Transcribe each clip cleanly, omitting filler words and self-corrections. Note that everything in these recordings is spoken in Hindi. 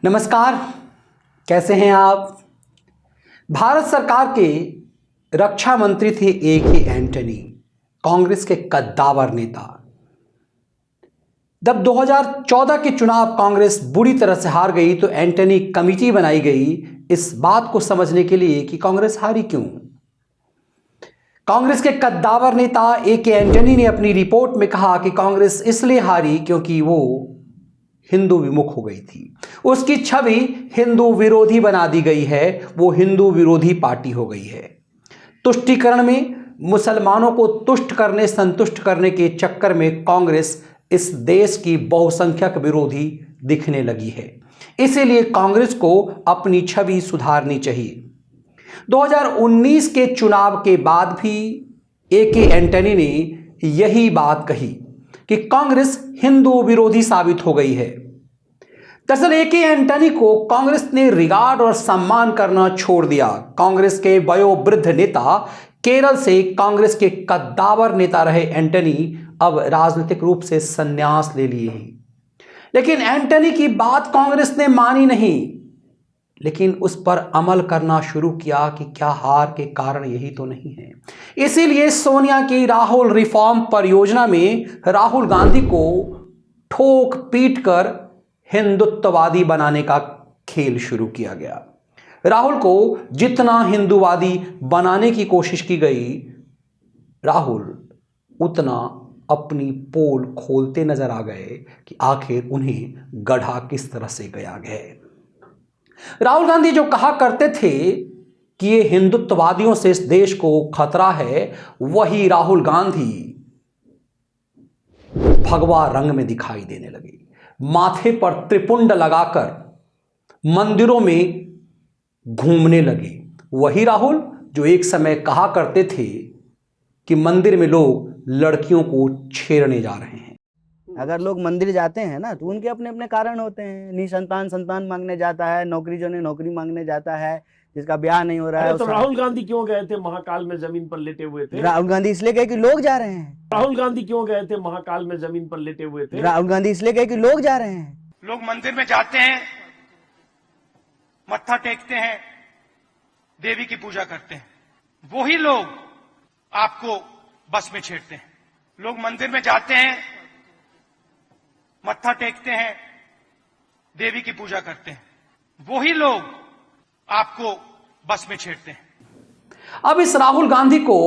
नमस्कार, कैसे हैं आप। भारत सरकार के रक्षा मंत्री थे A.K. एंटनी, कांग्रेस के कद्दावर नेता। जब 2014 के चुनाव कांग्रेस बुरी तरह से हार गई तो एंटनी कमेटी बनाई गई इस बात को समझने के लिए कि कांग्रेस हारी क्यों। कांग्रेस के कद्दावर नेता A.K. एंटनी ने अपनी रिपोर्ट में कहा कि कांग्रेस इसलिए हारी क्योंकि वो हिंदू विमुख हो गई थी। उसकी छवि हिंदू विरोधी बना दी गई है, वो हिंदू विरोधी पार्टी हो गई है। तुष्टीकरण में मुसलमानों को तुष्ट करने संतुष्ट करने के चक्कर में कांग्रेस इस देश की बहुसंख्यक विरोधी दिखने लगी है। इसीलिए कांग्रेस को अपनी छवि सुधारनी चाहिए। 2019 के चुनाव के बाद भी A.K. एंटनी ने यही बात कही कि कांग्रेस हिंदू विरोधी साबित हो गई है। दरअसल A.K. एंटनी को कांग्रेस ने रिगार्ड और सम्मान करना छोड़ दिया। कांग्रेस के वयोवृद्ध नेता, केरल से कांग्रेस के कद्दावर नेता रहे एंटनी अब राजनीतिक रूप से संन्यास ले लिए हैं। लेकिन एंटनी की बात कांग्रेस ने मानी नहीं, लेकिन उस पर अमल करना शुरू किया कि क्या हार के कारण यही तो नहीं है। इसीलिए सोनिया की राहुल रिफॉर्म परियोजना में राहुल गांधी को ठोक पीट कर हिंदुत्ववादी बनाने का खेल शुरू किया गया। राहुल को जितना हिंदूवादी बनाने की कोशिश की गई, राहुल उतना अपनी पोल खोलते नजर आ गए कि आखिर उन्हें गढ़ा किस तरह से गया गया। राहुल गांधी जो कहा करते थे कि ये हिंदुत्ववादियों से इस देश को खतरा है, वही राहुल गांधी भगवा रंग में दिखाई देने लगे। माथे पर त्रिपुंड लगाकर मंदिरों में घूमने लगे। वही राहुल जो एक समय कहा करते थे कि मंदिर में लोग लड़कियों को छेड़ने जा रहे हैं। अगर लोग मंदिर जाते हैं ना तो उनके अपने अपने कारण होते हैं। निसंतान संतान मांगने जाता है, नौकरी जो ने नौकरी मांगने जाता है, जिसका ब्याह नहीं हो रहा है। तो राहुल गांधी क्यों गए थे महाकाल में, जमीन पर लेटे हुए थे? राहुल गांधी इसलिए गए कि लोग जा रहे हैं। राहुल गांधी क्यों गए थे महाकाल में, जमीन पर लेटे हुए थे? राहुल गांधी इसलिए गए कि लोग जा रहे हैं। लोग मंदिर में जाते हैं, मत्था टेकते हैं, देवी की पूजा करते हैं, वही लोग आपको बस में छेड़ते हैं। लोग मंदिर में जाते हैं, मत्था टेकते हैं, देवी की पूजा करते हैं, वही लोग आपको बस में छेड़ते हैं। अब इस राहुल गांधी को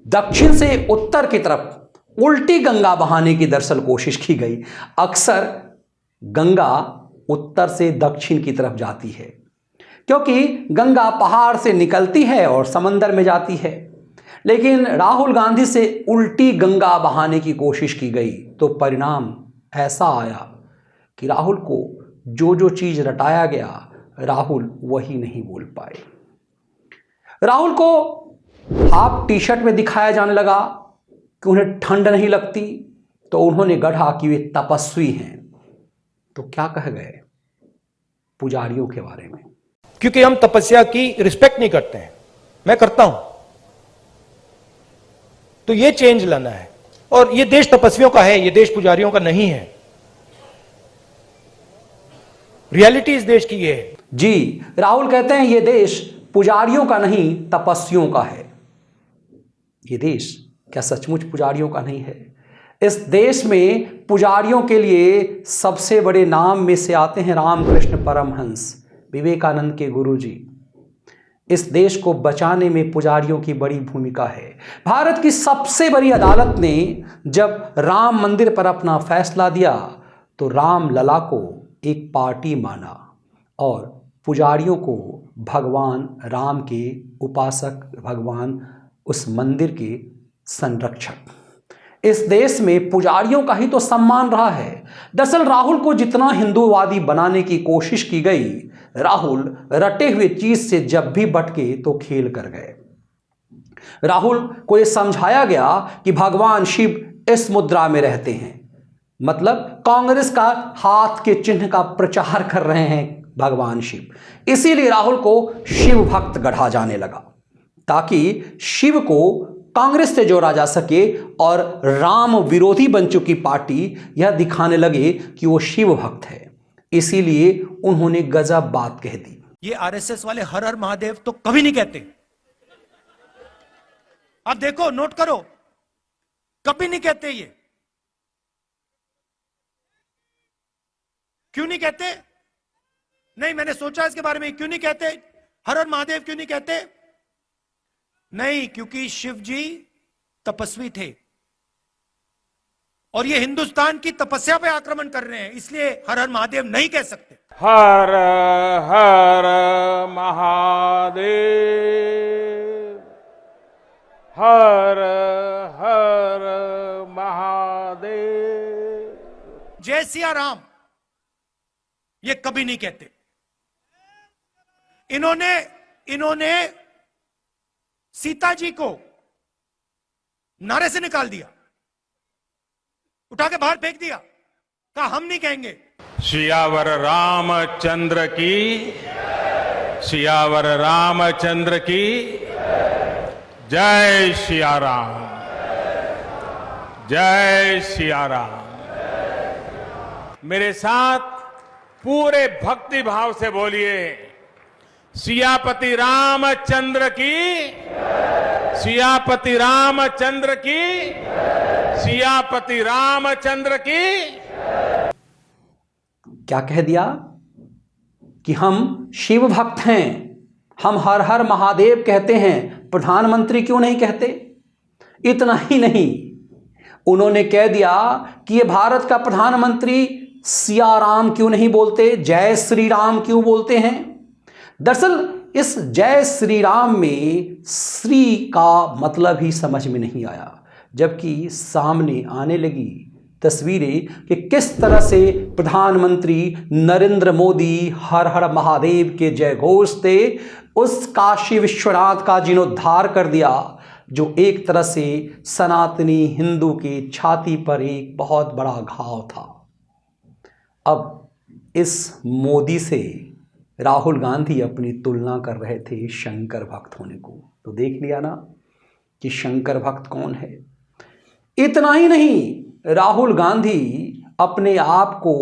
दक्षिण से उत्तर की तरफ उल्टी गंगा बहाने की दरअसल कोशिश की गई। अक्सर गंगा उत्तर से दक्षिण की तरफ जाती है, क्योंकि गंगा पहाड़ से निकलती है और समंदर में जाती है। लेकिन राहुल गांधी से उल्टी गंगा बहाने की कोशिश की गई तो परिणाम ऐसा आया कि राहुल को जो जो चीज रटाया गया, राहुल वही नहीं बोल पाए। राहुल को हाफ टी शर्ट में दिखाया जाने लगा कि उन्हें ठंड नहीं लगती, तो उन्होंने गढ़ा कि वे तपस्वी हैं। तो क्या कह गए पुजारियों के बारे में? क्योंकि हम तपस्या की रिस्पेक्ट नहीं करते हैं। मैं करता हूं, तो ये चेंज लाना है। और ये देश तपस्वियों का है, ये देश पुजारियों का नहीं है। रियलिटी इस देश की ये है। जी, राहुल कहते हैं ये देश पुजारियों का नहीं तपस्वियों का है। ये देश क्या सचमुच पुजारियों का नहीं है? इस देश में पुजारियों के लिए सबसे बड़े नाम में से आते हैं रामकृष्ण परमहंस, विवेकानंद के गुरुजी। इस देश को बचाने में पुजारियों की बड़ी भूमिका है। भारत की सबसे बड़ी अदालत ने जब राम मंदिर पर अपना फैसला दिया तो राम लला को एक पार्टी माना और पुजारियों को भगवान राम के उपासक, भगवान उस मंदिर के संरक्षक। इस देश में पुजारियों का ही तो सम्मान रहा है। दरअसल राहुल को जितना हिंदूवादी बनाने की कोशिश की गई, राहुल रटे हुए चीज से जब भी बटके तो खेल कर गए। राहुल को यह समझाया गया कि भगवान शिव इस मुद्रा में रहते हैं, मतलब कांग्रेस का हाथ के चिन्ह का प्रचार कर रहे हैं भगवान शिव। इसीलिए राहुल को शिव भक्त गढ़ा जाने लगा, ताकि शिव को कांग्रेस से जोड़ा जा सके और राम विरोधी बन चुकी पार्टी यह दिखाने लगे कि वो शिव भक्त है। इसीलिए उन्होंने गजब बात कह दी। ये आरएसएस वाले हर हर महादेव तो कभी नहीं कहते। आप देखो, नोट करो, कभी नहीं कहते ये। क्यों नहीं कहते? नहीं, मैंने सोचा इसके बारे में, क्यों नहीं कहते हर हर महादेव, क्यों नहीं कहते? नहीं, क्योंकि शिव जी तपस्वी थे और ये हिंदुस्तान की तपस्या पे आक्रमण कर रहे हैं, इसलिए हर हर महादेव नहीं कह सकते। हर हर महादेव, हर हर महादेव। जय सिया राम ये कभी नहीं कहते। इन्होंने सीता जी को नारे से निकाल दिया, उठा के बाहर फेंक दिया, कहा हम नहीं कहेंगे। सियावर रामचंद्र की, सियावर रामचंद्र की जय सिया राम, जय सिया राम। मेरे साथ पूरे भक्ति भाव से बोलिए, सियापति रामचंद्र की, सियापति रामचंद्र की, सियापति रामचंद्र की। क्या कह दिया कि हम शिव भक्त हैं, हम हर हर महादेव कहते हैं, प्रधानमंत्री क्यों नहीं कहते? इतना ही नहीं, उन्होंने कह दिया कि ये भारत का प्रधानमंत्री सिया राम क्यों नहीं बोलते, जय श्री राम क्यों बोलते हैं। दरअसल इस जय श्री राम में श्री का मतलब ही समझ में नहीं आया, जबकि सामने आने लगी तस्वीरें कि किस तरह से प्रधानमंत्री नरेंद्र मोदी हर हर महादेव के जय घोष थे, उस काशी विश्वनाथ का जीर्णोद्धार कर दिया, जो एक तरह से सनातनी हिंदू की छाती पर एक बहुत बड़ा घाव था। अब इस मोदी से राहुल गांधी अपनी तुलना कर रहे थे शंकर भक्त होने को, तो देख लिया ना कि शंकर भक्त कौन है। इतना ही नहीं, राहुल गांधी अपने आप को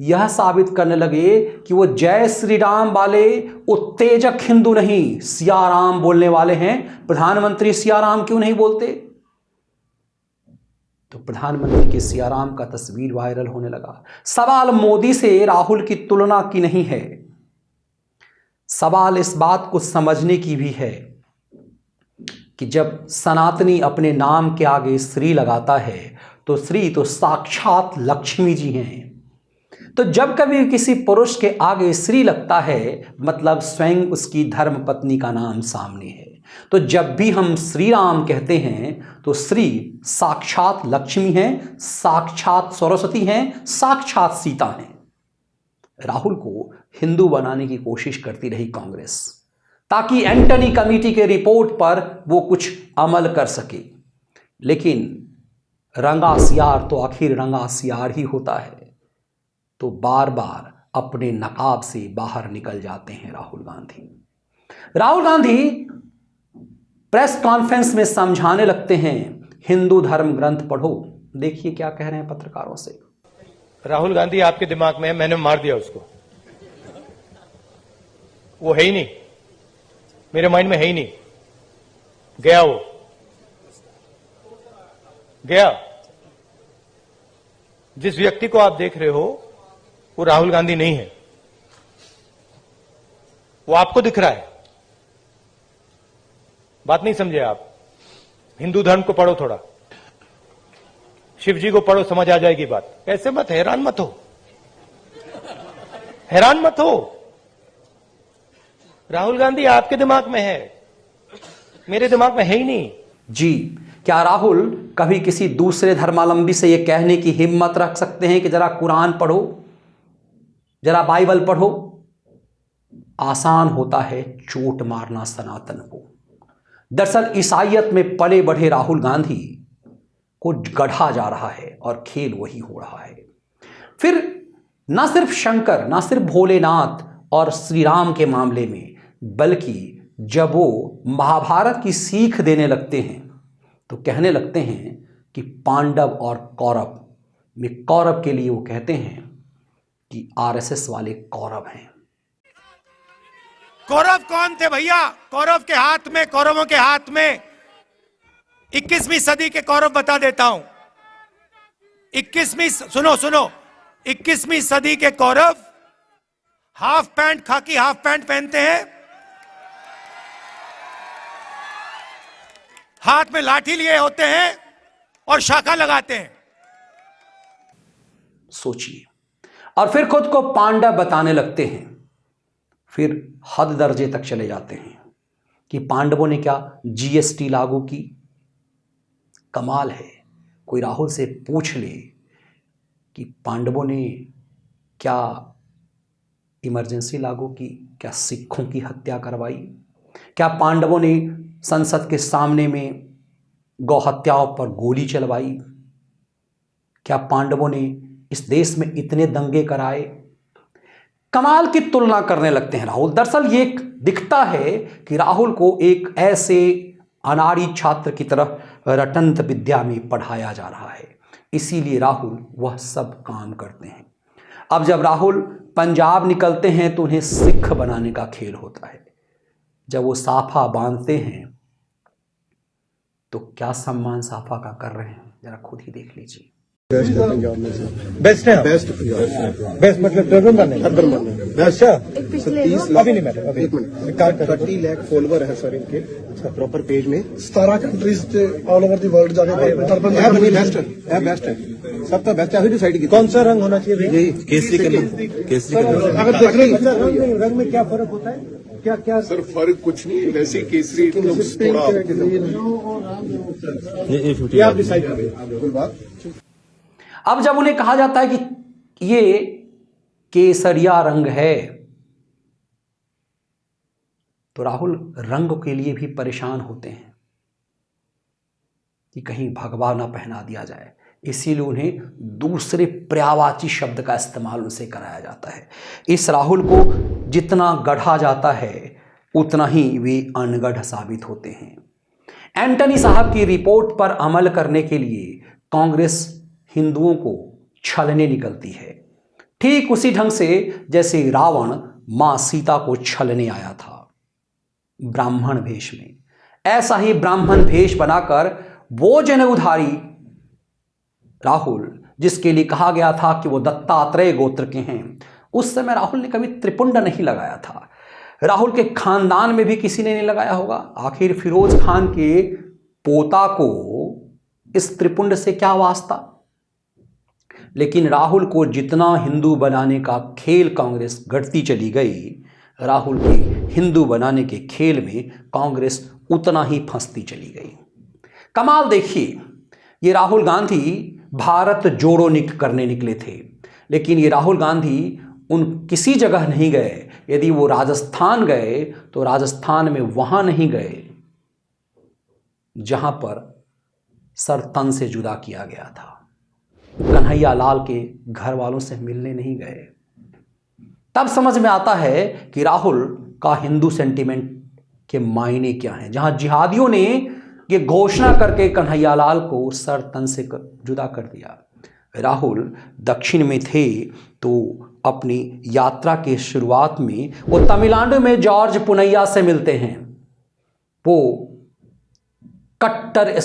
यह साबित करने लगे कि वो जय श्री राम वाले उत्तेजक हिंदू नहीं, सिया राम बोलने वाले हैं। प्रधानमंत्री सिया राम क्यों नहीं बोलते? तो प्रधानमंत्री के सिया राम का तस्वीर वायरल होने लगा। सवाल मोदी से राहुल की तुलना की नहीं है, सवाल इस बात को समझने की भी है कि जब सनातनी अपने नाम के आगे श्री लगाता है तो श्री तो साक्षात लक्ष्मी जी हैं। तो जब कभी किसी पुरुष के आगे श्री लगता है मतलब स्वयं उसकी धर्मपत्नी का नाम सामने है। तो जब भी हम श्री राम कहते हैं तो श्री साक्षात लक्ष्मी हैं, साक्षात सरस्वती हैं, साक्षात सीता हैं। राहुल को हिंदू बनाने की कोशिश करती रही कांग्रेस, ताकि एंटनी कमेटी के रिपोर्ट पर वो कुछ अमल कर सके, लेकिन रंगा सियार तो आखिर रंगा सियार ही होता है। तो बार बार अपने नकाब से बाहर निकल जाते हैं राहुल गांधी। राहुल गांधी प्रेस कॉन्फ्रेंस में समझाने लगते हैं, हिंदू धर्म ग्रंथ पढ़ो। देखिए क्या कह रहे हैं पत्रकारों से। राहुल गांधी आपके दिमाग में है, मैंने मार दिया उसको, वो है ही नहीं, मेरे माइंड में है ही नहीं, गया वो गया। जिस व्यक्ति को आप देख रहे हो वो राहुल गांधी नहीं है, वो आपको दिख रहा है। बात नहीं समझे आप? हिंदू धर्म को पढ़ो, थोड़ा शिव जी को पढ़ो, समझ आ जाएगी बात। ऐसे मत, हैरान मत हो, हैरान मत हो। राहुल गांधी आपके दिमाग में है, मेरे दिमाग में है ही नहीं। जी, क्या राहुल कभी किसी दूसरे धर्मावलंबी से यह कहने की हिम्मत रख सकते हैं कि जरा कुरान पढ़ो, जरा बाइबल पढ़ो? आसान होता है चोट मारना सनातन को। दरअसल ईसाइयत में पले बढ़े राहुल गांधी को गढ़ा जा रहा है और खेल वही हो रहा है। फिर ना सिर्फ शंकर, ना सिर्फ भोलेनाथ और श्री राम के मामले में, बल्कि जब वो महाभारत की सीख देने लगते हैं तो कहने लगते हैं कि पांडव और कौरव में, कौरव के लिए वो कहते हैं कि आरएसएस वाले कौरव हैं। कौरव कौन थे भैया? कौरव के हाथ में, कौरवों के हाथ में 21वीं सदी के कौरव बता देता हूं। 21वीं सदी के कौरव हाफ पैंट, खाकी हाफ पैंट पहनते हैं, हाथ में लाठी लिए होते हैं और शाखा लगाते हैं। सोचिए, और फिर खुद को पांडव बताने लगते हैं। फिर हद दर्जे तक चले जाते हैं कि पांडवों ने क्या जीएसटी लागू की। कमाल है, कोई राहुल से पूछ ले कि पांडवों ने क्या इमरजेंसी लागू की, क्या सिखों की हत्या करवाई, क्या पांडवों ने संसद के सामने में गौ हत्याओं पर गोली चलवाई, क्या पांडवों ने इस देश में इतने दंगे कराए। कमाल की तुलना करने लगते हैं राहुल। दरअसल ये दिखता है कि राहुल को एक ऐसे अनाड़ी छात्र की तरह रटंत विद्या में पढ़ाया जा रहा है, इसीलिए राहुल वह सब काम करते हैं। अब जब राहुल पंजाब निकलते हैं तो उन्हें सिख बनाने का खेल होता है। जब वो साफा बांधते हैं तो क्या सम्मान साफा का कर रहे हैं, जरा खुद ही देख लीजिए। बेस्ट है, बेस्ट मतलब टर्बन बनने अच्छा, 30 लाख अभी नहीं मैटर, अभी 30 लाख फॉलोवर है सर इनके प्रॉपर पेज में। 17 countries all over the world जाके टर्बन बेस्ट है, सब तो बेस्ट है। डिसाइड किया कौन सा रंग होना चाहिए, यही केसरी कलर। अगर देख रहे हैं रंग में क्या फर्क होता है, क्या क्या सर फर्क कुछ नहीं, वैसे केसरी थोड़ा आप डिसाइड करें। अब जब उन्हें कहा जाता है कि ये केसरिया रंग है तो राहुल रंग के लिए भी परेशान होते हैं कि कहीं भगवा ना पहना दिया जाए, इसीलिए उन्हें दूसरे पर्यायवाची शब्द का इस्तेमाल उनसे कराया जाता है। इस राहुल को जितना गढ़ा जाता है उतना ही वे अनगढ़ साबित होते हैं। एंटनी साहब की रिपोर्ट पर अमल करने के लिए कांग्रेस हिंदुओं को छलने निकलती है, ठीक उसी ढंग से जैसे रावण मां सीता को छलने आया था ब्राह्मण भेष में। ऐसा ही ब्राह्मण भेष बनाकर वो जनेऊधारी राहुल, जिसके लिए कहा गया था कि वो दत्तात्रेय गोत्र के हैं, उस समय राहुल ने कभी त्रिपुंड नहीं लगाया था। राहुल के खानदान में भी किसी ने नहीं लगाया होगा। आखिर फिरोज खान के पोता को इस त्रिपुंड से क्या वास्ता। लेकिन राहुल को जितना हिंदू बनाने का खेल कांग्रेस गढ़ती चली गई, राहुल के हिंदू बनाने के खेल में कांग्रेस उतना ही फंसती चली गई। कमाल देखिए, ये राहुल गांधी भारत जोड़ो करने निकले थे, लेकिन ये राहुल गांधी उन किसी जगह नहीं गए। यदि वो राजस्थान गए तो राजस्थान में वहां नहीं गए जहां पर सर तन से जुदा किया गया था। कन्हैया लाल के घर वालों से मिलने नहीं गए। तब समझ में आता है कि राहुल का हिंदू सेंटिमेंट के मायने क्या हैं। जहां जिहादियों ने ये घोषणा करके कन्हैया लाल को सर तन से जुदा कर दिया, राहुल दक्षिण में थे तो अपनी यात्रा के शुरुआत में वो तमिलनाडु में जॉर्ज पुनैया से मिलते हैं। वो कट्टर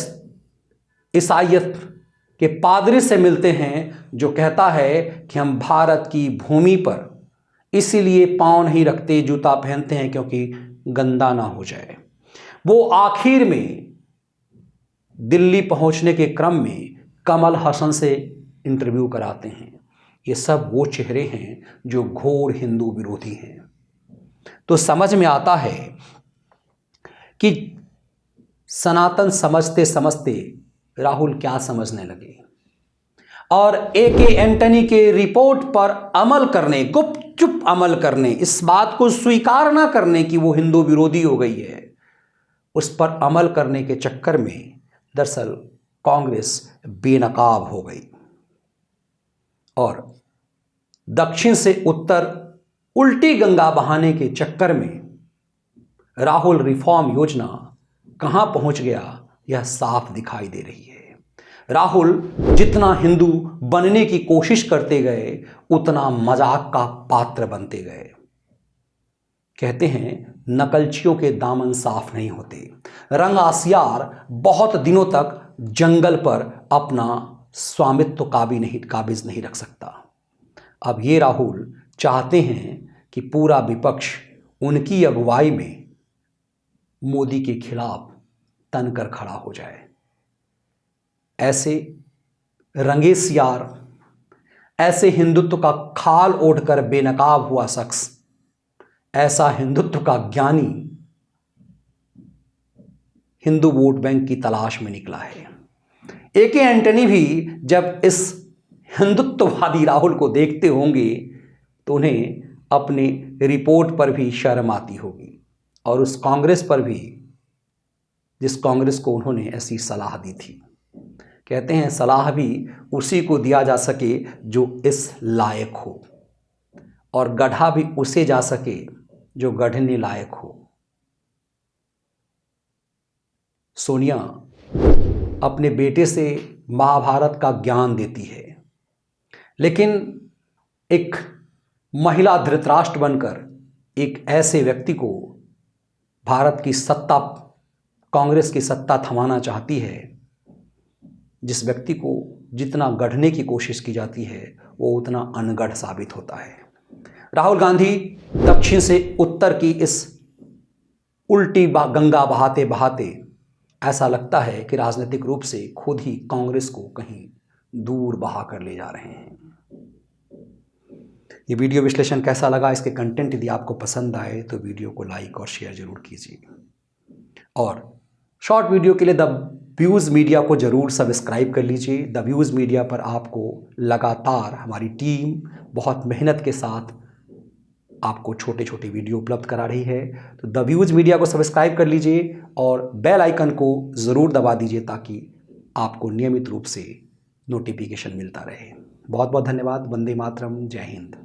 ईसाईयत के पादरी से मिलते हैं जो कहता है कि हम भारत की भूमि पर इसीलिए पांव नहीं रखते, जूता पहनते हैं क्योंकि गंदा ना हो जाए। वो आखिर में दिल्ली पहुंचने के क्रम में कमल हसन से इंटरव्यू कराते हैं। ये सब वो चेहरे हैं जो घोर हिंदू विरोधी हैं। तो समझ में आता है कि सनातन समझते समझते राहुल क्या समझने लगे, और ए.के. एंटनी के रिपोर्ट पर अमल करने, गुपचुप अमल करने, इस बात को स्वीकार ना करने कि वो हिंदू विरोधी हो गई है, उस पर अमल करने के चक्कर में दरअसल कांग्रेस बेनकाब हो गई और दक्षिण से उत्तर उल्टी गंगा बहाने के चक्कर में राहुल रिफॉर्म योजना कहां पहुंच गया, यह साफ दिखाई दे रही है। राहुल जितना हिंदू बनने की कोशिश करते गए उतना मजाक का पात्र बनते गए। कहते हैं नकलचियों के दामन साफ नहीं होते। रंग आसियार बहुत दिनों तक जंगल पर अपना स्वामित्व काबिज नहीं रख सकता। अब ये राहुल चाहते हैं कि पूरा विपक्ष उनकी अगुवाई में मोदी के खिलाफ तनकर खड़ा हो जाए। ऐसे रंगे सियार, ऐसे हिंदुत्व का खाल ओढ़कर बेनकाब हुआ शख्स, ऐसा हिंदुत्व का ज्ञानी हिंदू वोट बैंक की तलाश में निकला है। ए.के. एंटनी भी जब इस हिंदुत्ववादी राहुल को देखते होंगे तो उन्हें अपने रिपोर्ट पर भी शर्म आती होगी और उस कांग्रेस पर भी जिस कांग्रेस को उन्होंने ऐसी सलाह दी थी। कहते हैं सलाह भी उसी को दिया जा सके जो इस लायक हो, और गढ़ा भी उसे जा सके जो गढ़ने लायक हो। सोनिया अपने बेटे से महाभारत का ज्ञान देती है, लेकिन एक महिला धृतराष्ट्र बनकर एक ऐसे व्यक्ति को भारत की सत्ता, कांग्रेस की सत्ता थमाना चाहती है जिस व्यक्ति को जितना गढ़ने की कोशिश की जाती है वो उतना अनगढ़ साबित होता है। राहुल गांधी दक्षिण से उत्तर की इस उल्टी गंगा बहाते बहाते ऐसा लगता है कि राजनीतिक रूप से खुद ही कांग्रेस को कहीं दूर बहा कर ले जा रहे हैं। ये वीडियो विश्लेषण कैसा लगा, इसके कंटेंट यदि आपको पसंद आए तो वीडियो को लाइक और शेयर जरूर कीजिए, और शॉर्ट वीडियो के लिए द व्यूज़ मीडिया को जरूर सब्सक्राइब कर लीजिए। द व्यूज़ मीडिया पर आपको लगातार हमारी टीम बहुत मेहनत के साथ आपको छोटे छोटे वीडियो उपलब्ध करा रही है। तो द व्यूज़ मीडिया को सब्सक्राइब कर लीजिए और बेल आइकन को ज़रूर दबा दीजिए ताकि आपको नियमित रूप से नोटिफिकेशन मिलता रहे। बहुत बहुत धन्यवाद। वंदे मातरम। जय हिंद।